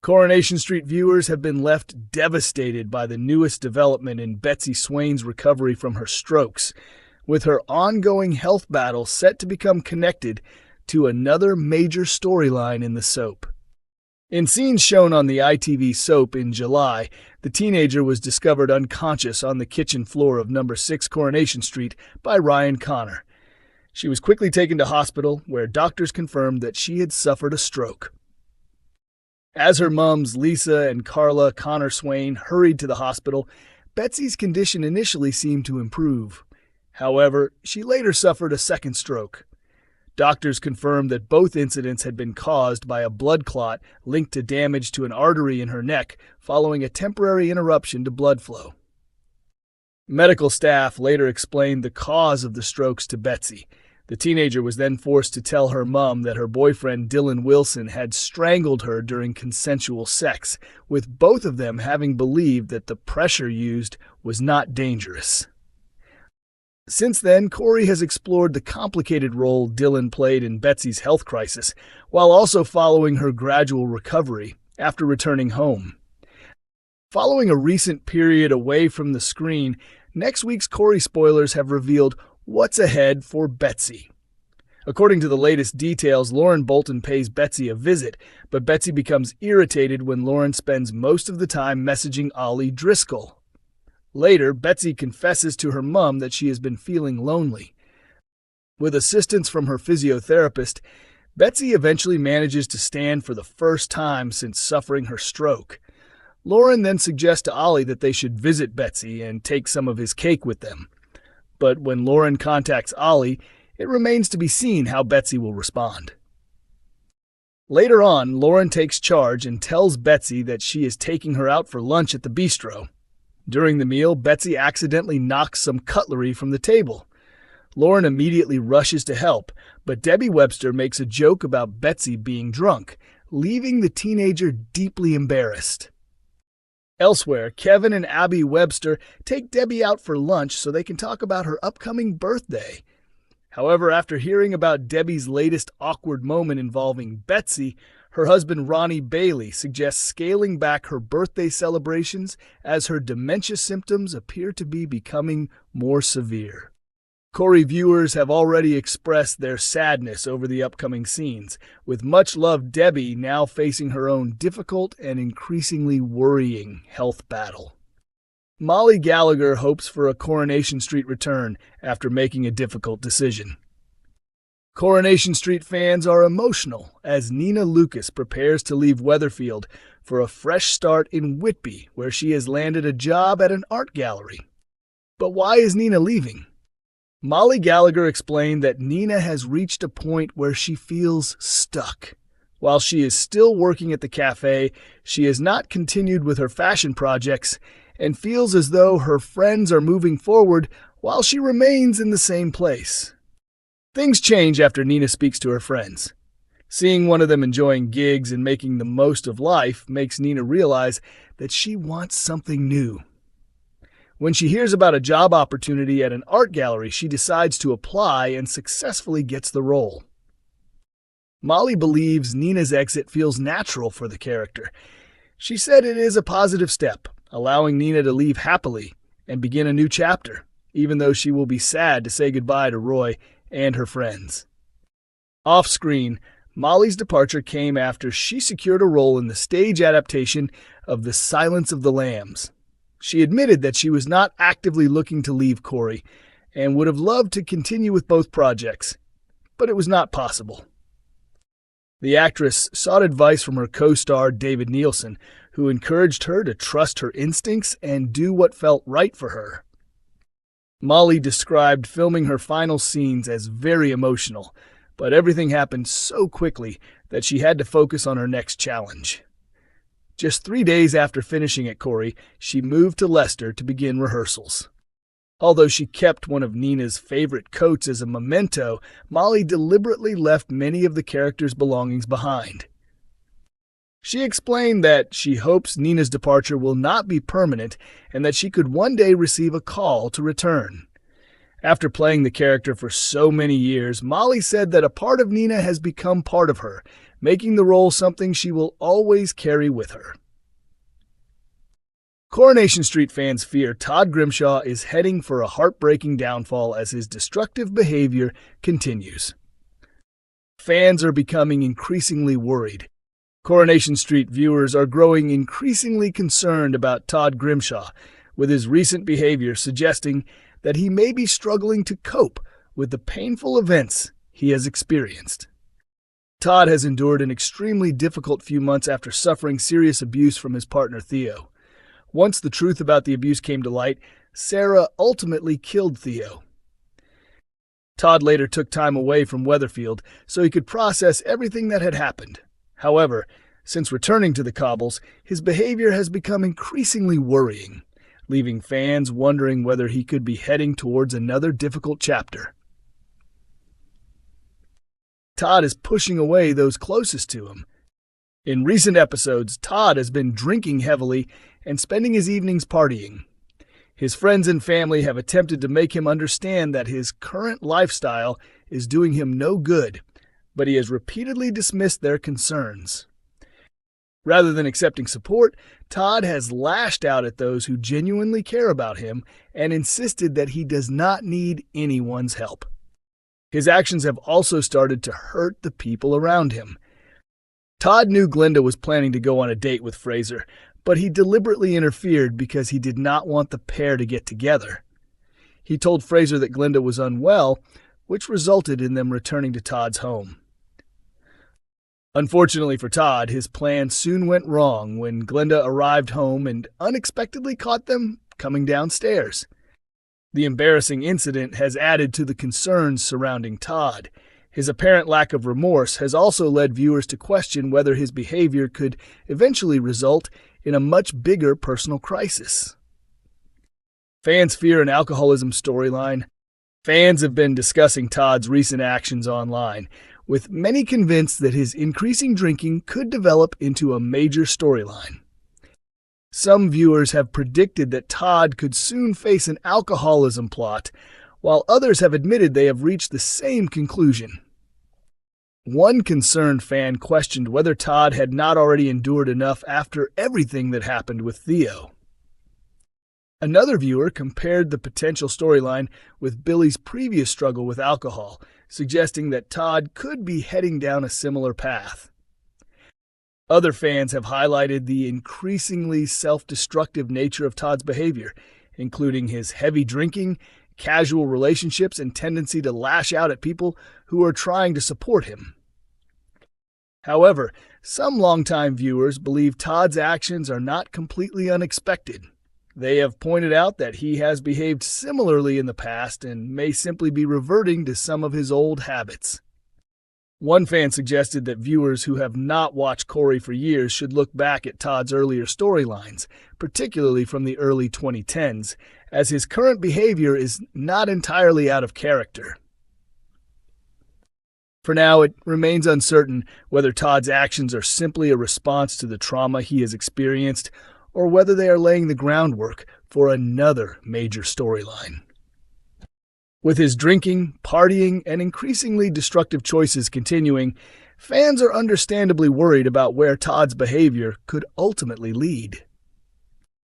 Coronation Street viewers have been left devastated by the newest development in Betsy Swain's recovery from her strokes, with her ongoing health battle set to become connected to another major storyline in the soap. In scenes shown on the ITV soap in July, the teenager was discovered unconscious on the kitchen floor of No. 6 Coronation Street by Ryan Connor. She was quickly taken to hospital, where doctors confirmed that she had suffered a stroke. As her mums, Lisa and Carla Connor Swain, hurried to the hospital, Betsy's condition initially seemed to improve. However, she later suffered a second stroke. Doctors confirmed that both incidents had been caused by a blood clot linked to damage to an artery in her neck following a temporary interruption to blood flow. Medical staff later explained the cause of the strokes to Betsy. The teenager was then forced to tell her mom that her boyfriend Dylan Wilson had strangled her during consensual sex, with both of them having believed that the pressure used was not dangerous. Since then, Corrie has explored the complicated role Dylan played in Betsy's health crisis, while also following her gradual recovery after returning home. Following a recent period away from the screen, next week's Corrie spoilers have revealed what's ahead for Betsy. According to the latest details, Lauren Bolton pays Betsy a visit, but Betsy becomes irritated when Lauren spends most of the time messaging Ollie Driscoll. Later, Betsy confesses to her mom that she has been feeling lonely. With assistance from her physiotherapist, Betsy eventually manages to stand for the first time since suffering her stroke. Lauren then suggests to Ollie that they should visit Betsy and take some of his cake with them. But when Lauren contacts Ollie, it remains to be seen how Betsy will respond. Later on, Lauren takes charge and tells Betsy that she is taking her out for lunch at the bistro. During the meal, Betsy accidentally knocks some cutlery from the table. Lauren immediately rushes to help, but Debbie Webster makes a joke about Betsy being drunk, leaving the teenager deeply embarrassed. Elsewhere, Kevin and Abby Webster take Debbie out for lunch so they can talk about her upcoming birthday. However, after hearing about Debbie's latest awkward moment involving Betsy, her husband Ronnie Bailey suggests scaling back her birthday celebrations as her dementia symptoms appear to be becoming more severe. Corrie viewers have already expressed their sadness over the upcoming scenes, with much-loved Debbie now facing her own difficult and increasingly worrying health battle. Molly Gallagher hopes for a Coronation Street return after making a difficult decision. Coronation Street fans are emotional as Nina Lucas prepares to leave Weatherfield for a fresh start in Whitby, where she has landed a job at an art gallery. But why is Nina leaving? Molly Gallagher explained that Nina has reached a point where she feels stuck. While she is still working at the cafe, she has not continued with her fashion projects and feels as though her friends are moving forward while she remains in the same place. Things change after Nina speaks to her friends. Seeing one of them enjoying gigs and making the most of life makes Nina realize that she wants something new. When she hears about a job opportunity at an art gallery, she decides to apply and successfully gets the role. Molly believes Nina's exit feels natural for the character. She said it is a positive step, allowing Nina to leave happily and begin a new chapter, even though she will be sad to say goodbye to Roy and her friends. Off-screen, Molly's departure came after she secured a role in the stage adaptation of The Silence of the Lambs. She admitted that she was not actively looking to leave Corrie and would have loved to continue with both projects, but it was not possible. The actress sought advice from her co-star David Nielsen, who encouraged her to trust her instincts and do what felt right for her. Molly described filming her final scenes as very emotional, but everything happened so quickly that she had to focus on her next challenge. Just 3 days after finishing at Corrie, she moved to Leicester to begin rehearsals. Although she kept one of Nina's favorite coats as a memento, Molly deliberately left many of the character's belongings behind. She explained that she hopes Nina's departure will not be permanent and that she could one day receive a call to return. After playing the character for so many years, Molly said that a part of Nina has become part of her, making the role something she will always carry with her. Coronation Street fans fear Todd Grimshaw is heading for a heartbreaking downfall as his destructive behavior continues. Fans are becoming increasingly worried. Coronation Street viewers are growing increasingly concerned about Todd Grimshaw, with his recent behavior suggesting that he may be struggling to cope with the painful events he has experienced. Todd has endured an extremely difficult few months after suffering serious abuse from his partner Theo. Once the truth about the abuse came to light, Sarah ultimately killed Theo. Todd later took time away from Weatherfield so he could process everything that had happened. However, since returning to the cobbles, his behavior has become increasingly worrying, leaving fans wondering whether he could be heading towards another difficult chapter. Todd is pushing away those closest to him. In recent episodes, Todd has been drinking heavily and spending his evenings partying. His friends and family have attempted to make him understand that his current lifestyle is doing him no good, but he has repeatedly dismissed their concerns. Rather than accepting support, Todd has lashed out at those who genuinely care about him and insisted that he does not need anyone's help. His actions have also started to hurt the people around him. Todd knew Glenda was planning to go on a date with Fraser, but he deliberately interfered because he did not want the pair to get together. He told Fraser that Glenda was unwell, which resulted in them returning to Todd's home. Unfortunately for Todd, his plan soon went wrong when Glenda arrived home and unexpectedly caught them coming downstairs. The embarrassing incident has added to the concerns surrounding Todd. His apparent lack of remorse has also led viewers to question whether his behavior could eventually result in a much bigger personal crisis. Fans fear an alcoholism storyline. Fans have been discussing Todd's recent actions online, with many convinced that his increasing drinking could develop into a major storyline. Some viewers have predicted that Todd could soon face an alcoholism plot, while others have admitted they have reached the same conclusion. One concerned fan questioned whether Todd had not already endured enough after everything that happened with Theo. Another viewer compared the potential storyline with Billy's previous struggle with alcohol, suggesting that Todd could be heading down a similar path. Other fans have highlighted the increasingly self-destructive nature of Todd's behavior, including his heavy drinking, casual relationships, and tendency to lash out at people who are trying to support him. However, some longtime viewers believe Todd's actions are not completely unexpected. They have pointed out that he has behaved similarly in the past and may simply be reverting to some of his old habits. One fan suggested that viewers who have not watched Corrie for years should look back at Todd's earlier storylines, particularly from the early 2010s, as his current behavior is not entirely out of character. For now, it remains uncertain whether Todd's actions are simply a response to the trauma he has experienced or whether they are laying the groundwork for another major storyline. With his drinking, partying, and increasingly destructive choices continuing, fans are understandably worried about where Todd's behavior could ultimately lead.